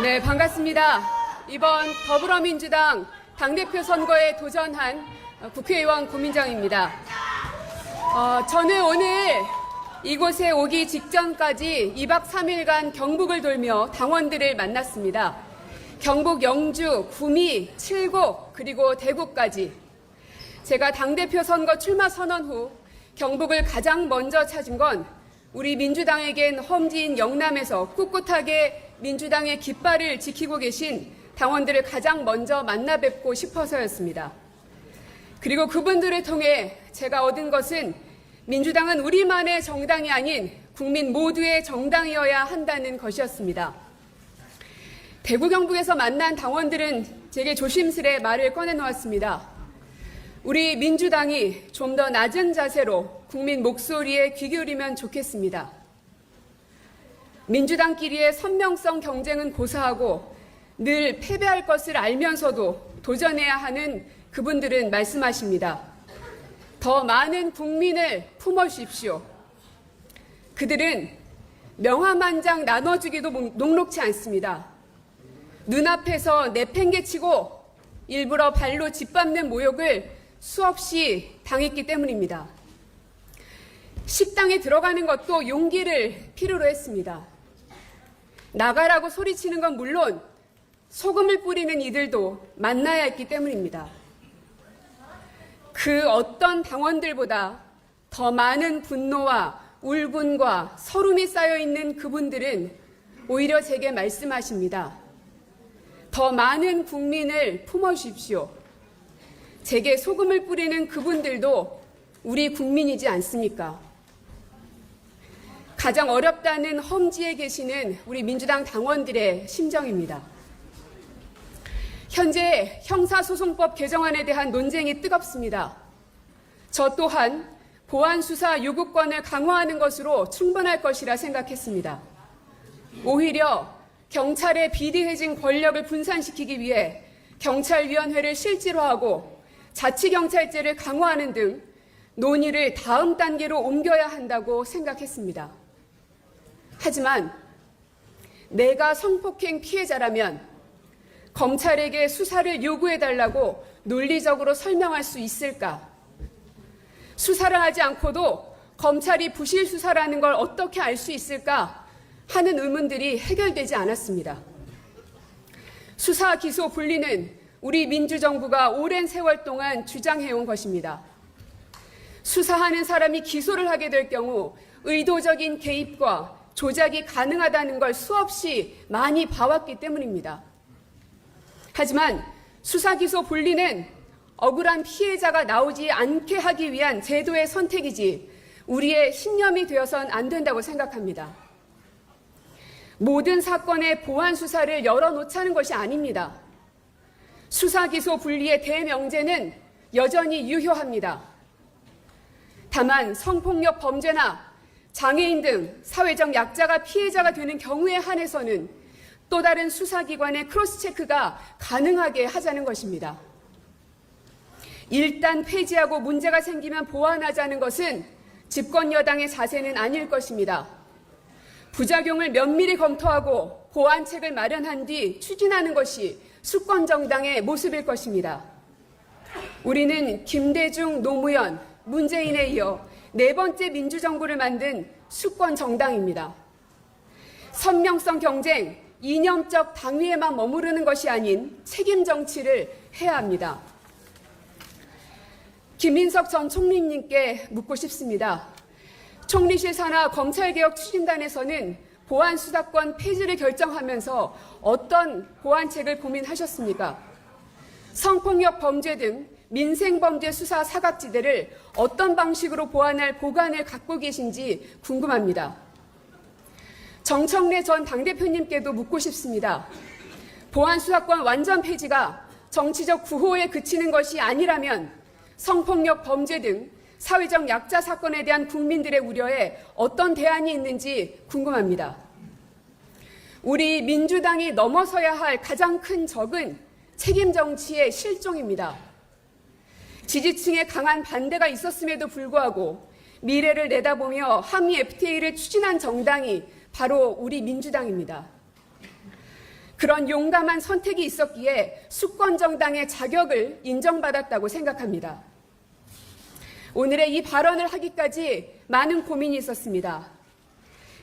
네, 반갑습니다. 이번 더불어민주당 당대표 선거에 도전한 국회의원 고민정입니다. 저는 오늘 이곳에 오기 직전까지 2박 3일간 경북을 돌며 당원들을 만났습니다. 경북 영주, 구미, 칠곡, 그리고 대구까지. 제가 당대표 선거 출마 선언 후 경북을 가장 먼저 찾은 건 우리 민주당에겐 험지인 영남에서 꿋꿋하게 민주당의 깃발을 지키고 계신 당원들을 가장 먼저 만나 뵙고 싶어서였습니다. 그리고 그분들을 통해 제가 얻은 것은 민주당은 우리만의 정당이 아닌 국민 모두의 정당이어야 한다는 것이었습니다. 대구 경북에서 만난 당원들은 제게 조심스레 말을 꺼내놓았습니다. 우리 민주당이 좀 더 낮은 자세로 국민 목소리에 귀 기울이면 좋겠습니다. 민주당끼리의 선명성 경쟁은 고사하고 늘 패배할 것을 알면서도 도전해야 하는 그분들은 말씀하십니다. 더 많은 국민을 품어주십시오. 그들은 명함1장 나눠주기도 녹록치 않습니다. 눈앞에서 내팽개치고 일부러 발로 짓밟는 모욕을 수없이 당했기 때문입니다. 식당에 들어가는 것도 용기를 필요로 했습니다. 나가라고 소리치는 건 물론 소금을 뿌리는 이들도 만나야 했기 때문입니다. 그 어떤 당원들보다 더 많은 분노와 울분과 서름이 쌓여있는 그분들은 오히려 제게 말씀하십니다. 더 많은 국민을 품어주십시오. 제게 소금을 뿌리는 그분들도 우리 국민이지 않습니까? 가장 어렵다는 험지에 계시는 우리 민주당 당원들의 심정입니다. 현재 형사소송법 개정안에 대한 논쟁이 뜨겁습니다. 저 또한 보안수사 요구권을 강화하는 것으로 충분할 것이라 생각했습니다. 오히려 경찰의 비리해진 권력을 분산시키기 위해 경찰위원회를 실질화하고 자치경찰제를 강화하는 등 논의를 다음 단계로 옮겨야 한다고 생각했습니다. 하지만 내가 성폭행 피해자라면 검찰에게 수사를 요구해달라고 논리적으로 설명할 수 있을까? 수사를 하지 않고도 검찰이 부실 수사라는 걸 어떻게 알 수 있을까 하는 의문들이 해결되지 않았습니다. 수사 기소 분리는 우리 민주정부가 오랜 세월 동안 주장해온 것입니다. 수사하는 사람이 기소를 하게 될 경우 의도적인 개입과 조작이 가능하다는 걸 수없이 많이 봐왔기 때문입니다. 하지만 수사기소 분리는 억울한 피해자가 나오지 않게 하기 위한 제도의 선택이지 우리의 신념이 되어선 안 된다고 생각합니다. 모든 사건의 보안 수사를 열어놓자는 것이 아닙니다. 수사기소 분리의 대명제는 여전히 유효합니다. 다만 성폭력 범죄나 장애인 등 사회적 약자가 피해자가 되는 경우에 한해서는 또 다른 수사기관의 크로스체크가 가능하게 하자는 것입니다. 일단 폐지하고 문제가 생기면 보완하자는 것은 집권 여당의 자세는 아닐 것입니다. 부작용을 면밀히 검토하고 보완책을 마련한 뒤 추진하는 것이 수권정당의 모습일 것입니다. 우리는 김대중, 노무현, 문재인에 이어 네 번째 민주정부를 만든 수권정당입니다. 선명성 경쟁, 이념적 당위에만 머무르는 것이 아닌 책임 정치를 해야 합니다. 김인석 전 총리님께 묻고 싶습니다. 총리실 산하 검찰개혁 추진단에서는 보안수사권 폐지를 결정하면서 어떤 보완책을 고민하셨습니까? 성폭력 범죄 등 민생범죄 수사 사각지대를 어떤 방식으로 보완할 보관을 갖고 계신지 궁금합니다. 정청래 전 당대표님께도 묻고 싶습니다. 보안수사권 완전 폐지가 정치적 구호에 그치는 것이 아니라면 성폭력 범죄 등 사회적 약자 사건에 대한 국민들의 우려에 어떤 대안이 있는지 궁금합니다. 우리 민주당이 넘어서야 할 가장 큰 적은 책임 정치의 실종입니다. 지지층의 강한 반대가 있었음에도 불구하고 미래를 내다보며 한미 FTA를 추진한 정당이 바로 우리 민주당입니다. 그런 용감한 선택이 있었기에 수권정당의 자격을 인정받았다고 생각합니다. 오늘의 이 발언을 하기까지 많은 고민이 있었습니다.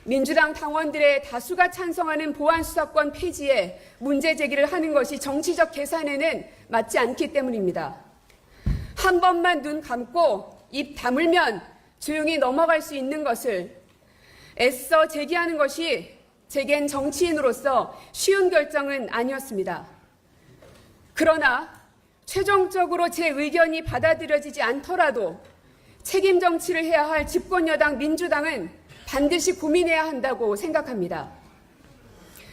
민주당 당원들의 다수가 찬성하는 보안수사권 폐지에 문제 제기를 하는 것이 정치적 계산에는 맞지 않기 때문입니다. 한 번만 눈 감고 입 다물면 조용히 넘어갈 수 있는 것을 애써 제기하는 것이 제겐 정치인으로서 쉬운 결정은 아니었습니다. 그러나 최종적으로 제 의견이 받아들여지지 않더라도 책임 정치를 해야 할 집권여당 민주당은 반드시 고민해야 한다고 생각합니다.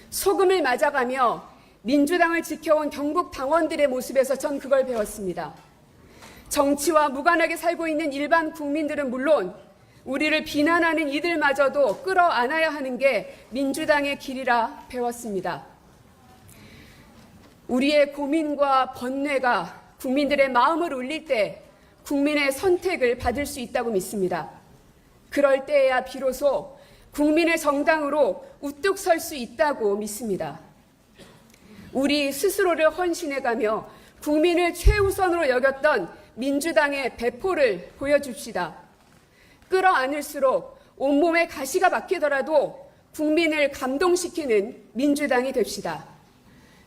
소금을 맞아가며 민주당을 지켜온 경북 당원들의 모습에서 전 그걸 배웠습니다. 정치와 무관하게 살고 있는 일반 국민들은 물론 우리를 비난하는 이들마저도 끌어안아야 하는 게 민주당의 길이라 배웠습니다. 우리의 고민과 번뇌가 국민들의 마음을 울릴 때 국민의 선택을 받을 수 있다고 믿습니다. 그럴 때에야 비로소 국민의 정당으로 우뚝 설 수 있다고 믿습니다. 우리 스스로를 헌신해가며 국민을 최우선으로 여겼던 민주당의 배포를 보여줍시다. 끌어안을수록 온몸에 가시가 박히더라도 국민을 감동시키는 민주당이 됩시다.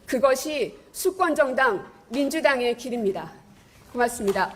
그것이 수권정당 민주당의 길입니다. 고맙습니다.